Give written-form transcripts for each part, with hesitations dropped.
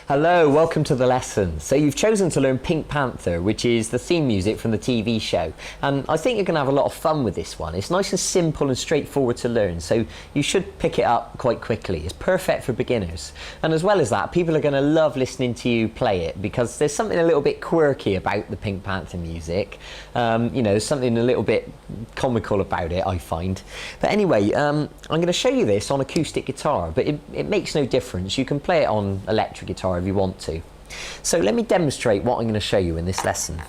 Hello, welcome to the lesson. So you've chosen to learn Pink Panther, which is the theme music from the TV show. And I think you're going to have a lot of fun with this one. It's nice and simple and straightforward to learn, so you should pick it up quite quickly. It's perfect for beginners. And as well as that, people are going to love listening to you play it because there's something a little bit quirky about the Pink Panther music. You know, something a little bit comical about it, I find. But anyway, I'm going to show you this on acoustic guitar, but it makes no difference. You can play it on electric guitar if you want to. So let me demonstrate what I'm going to show you in this lesson.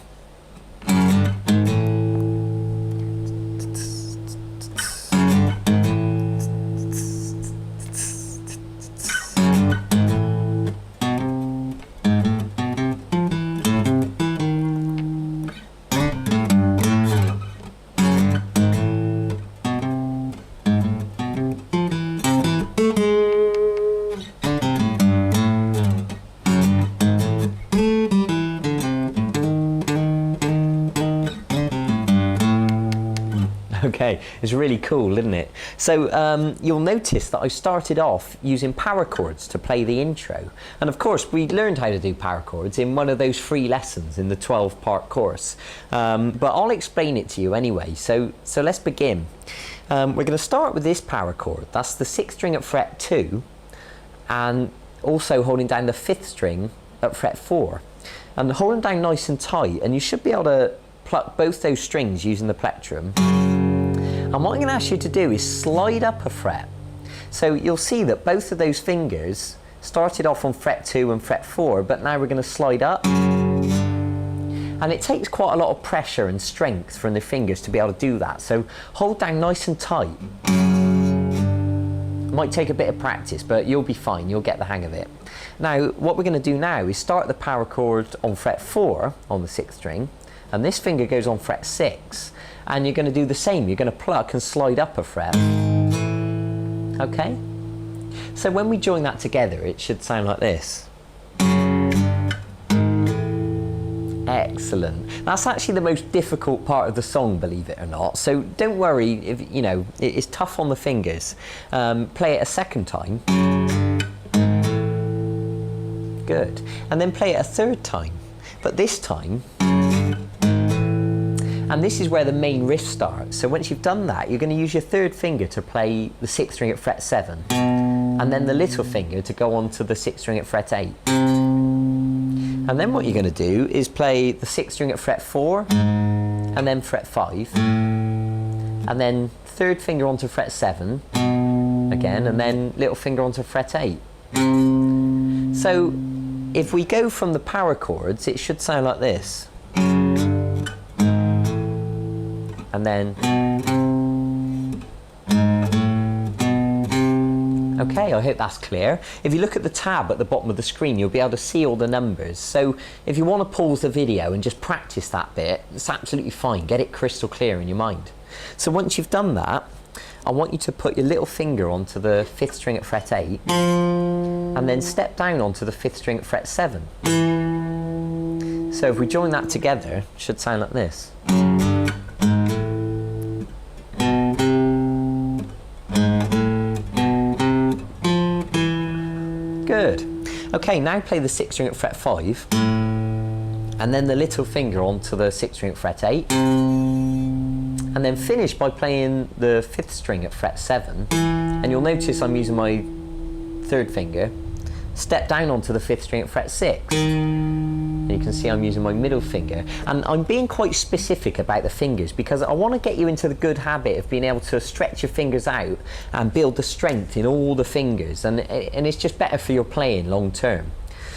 Okay, it's really cool, isn't it? So you'll notice that I started off using power chords to play the intro. And of course, we learned how to do power chords in one of those free lessons in the 12-part course. But I'll explain it to you anyway. So let's begin. We're going to start with this power chord. That's the 6th string at fret 2, and also holding down the 5th string at fret 4. And hold them down nice and tight, and you should be able to pluck both those strings using the plectrum. And what I'm going to ask you to do is slide up a fret. So you'll see that both of those fingers started off on fret 2 and fret 4, but now we're going to slide up. And it takes quite a lot of pressure and strength from the fingers to be able to do that. So hold down nice and tight. Might take a bit of practice, but you'll be fine. You'll get the hang of it. Now, what we're going to do now is start the power chord on fret 4 on the 6th string, and this finger goes on fret 6. And you're going to do the same. You're going to pluck and slide up a fret. Okay? So when we join that together, it should sound like this. Excellent. That's actually the most difficult part of the song, believe it or not. So don't worry if, you know, it's tough on the fingers. Play it a second time. Good. And then play it a third time. But this time, and this is where the main riff starts. So once you've done that, you're going to use your 3rd finger to play the 6th string at fret 7, and then the little finger to go on to the 6th string at fret 8. And then what you're going to do is play the 6th string at fret 4, and then fret 5, and then 3rd finger onto fret 7 again, and then little finger onto fret 8. So if we go from the power chords, it should sound like this. And then, okay, I hope that's clear. If you look at the tab at the bottom of the screen, you'll be able to see all the numbers. So if you want to pause the video and just practice that bit, it's absolutely fine. Get it crystal clear in your mind. So once you've done that, I want you to put your little finger onto the 5th string at fret 8, and then step down onto the 5th string at fret 7. So if we join that together, it should sound like this. Good. Okay, now play the 6th string at fret 5, and then the little finger onto the 6th string at fret 8, and then finish by playing the 5th string at fret 7, and you'll notice I'm using my 3rd finger, step down onto the 5th string at fret 6, and you can see I'm using my middle finger, and I'm being quite specific about the fingers because I want to get you into the good habit of being able to stretch your fingers out and build the strength in all the fingers, and it's just better for your playing long term.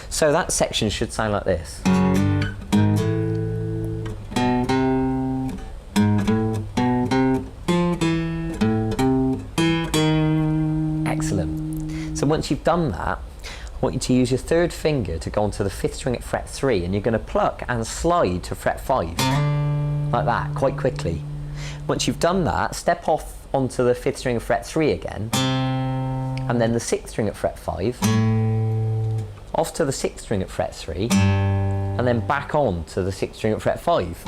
So that section should sound like this. Excellent. So once you've done that, I want you to use your 3rd finger to go onto the 5th string at fret 3, and you're going to pluck and slide to fret 5, like that, quite quickly. Once you've done that, step off onto the 5th string at fret 3 again, and then the 6th string at fret 5, off to the 6th string at fret 3, and then back on to the 6th string at fret 5.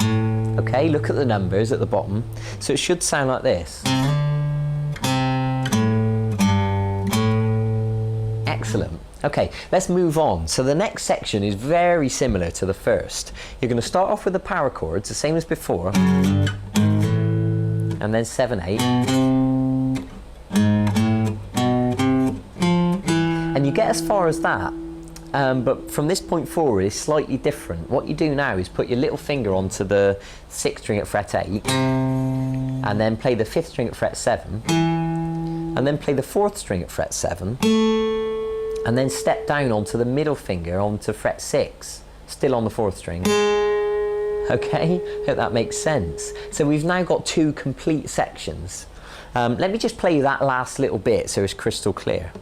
Okay, look at the numbers at the bottom. So it should sound like this. Excellent. Okay, let's move on. So the next section is very similar to the first. You're going to start off with the power chords, the same as before, and then 7, 8. And you get as far as that, but from this point forward it's slightly different. What you do now is put your little finger onto the 6th string at fret 8, and then play the 5th string at fret 7, and then play the 4th string at fret 7, and then step down onto the middle finger onto fret 6, still on the 4th string. Okay, hope that makes sense. So we've now got 2 complete sections. Let me just play you that last little bit so it's crystal clear.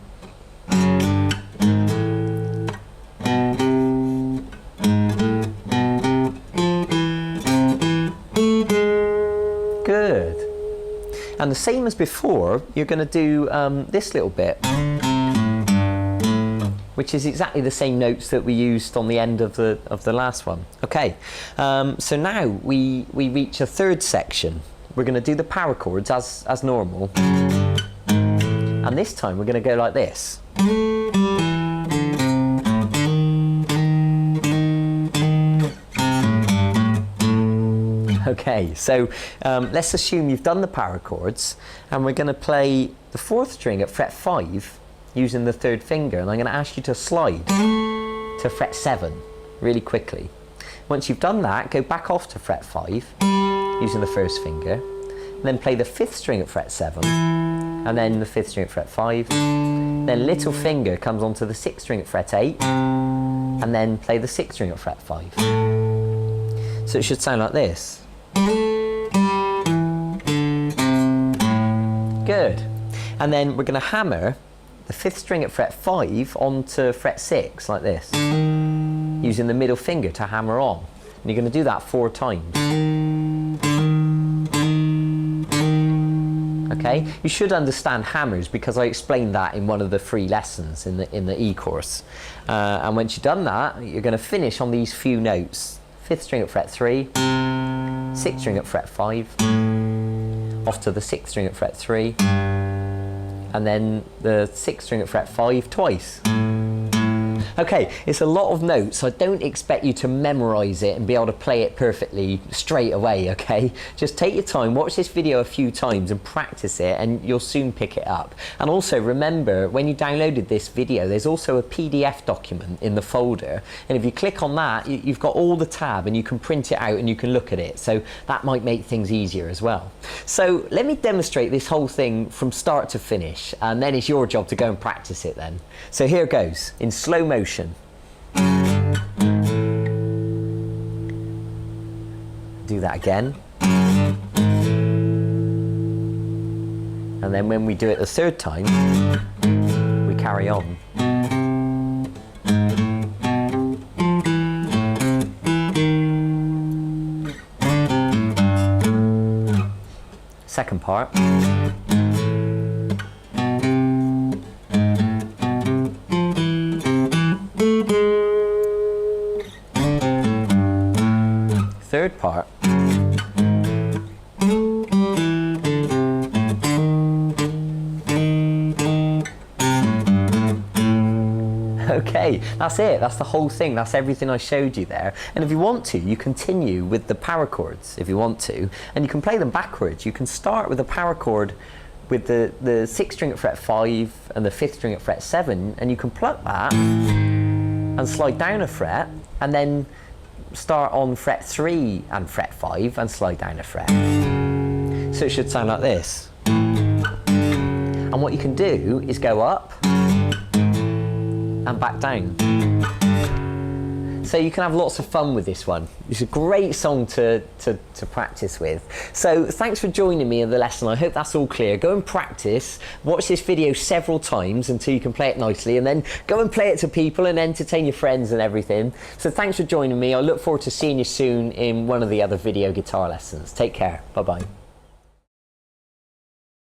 Good. And the same as before, you're going to do this little bit, which is exactly the same notes that we used on the end of the last one. Okay, so now we reach a 3rd section. We're going to do the power chords as normal, and this time we're going to go like this. Okay, so let's assume you've done the power chords, and we're going to play the 4th string at fret 5 using the 3rd finger, and I'm going to ask you to slide to fret 7 really quickly. Once you've done that, go back off to fret 5 using the 1st finger, and then play the 5th string at fret 7, and then the 5th string at fret 5, then little finger comes onto the 6th string at fret 8, and then play the 6th string at fret 5. So it should sound like this. Good. And then we're going to hammer the 5th string at fret 5 onto fret 6 like this, using the middle finger to hammer on. And you're going to do that 4 times. Okay, you should understand hammers because I explained that in one of the free lessons in the e-course. And once you've done that, you're going to finish on these few notes. 5th string at fret 3, 6th string at fret 5, off to the 6th string at fret 3, and then the 6th string at fret 5 twice. Okay, it's a lot of notes, so I don't expect you to memorise it and be able to play it perfectly straight away, okay? Just take your time, watch this video a few times and practice it, and you'll soon pick it up. And also remember, when you downloaded this video, there's also a PDF document in the folder, and if you click on that, you've got all the tab and you can print it out and you can look at it, so that might make things easier as well. So let me demonstrate this whole thing from start to finish, and then it's your job to go and practice it then. So here goes, in slow motion. Do that again. And then when we do it the 3rd time, we carry on. Second part. Third part. Okay, that's it. That's the whole thing. That's everything I showed you there. And if you want to, you continue with the power chords if you want to, and you can play them backwards. You can start with the power chord with the 6th string at fret 5 and the 5th string at fret 7, and you can pluck that and slide down a fret, and then start on fret 3 and fret 5 and slide down a fret. So it should sound like this. And what you can do is go up and back down. So you can have lots of fun with this one. It's a great song to practice with. So thanks for joining me in the lesson. I hope that's all clear. Go and practice. Watch this video several times until you can play it nicely, and then go and play it to people and entertain your friends and everything. So thanks for joining me. I look forward to seeing you soon in one of the other video guitar lessons. Take care. Bye-bye.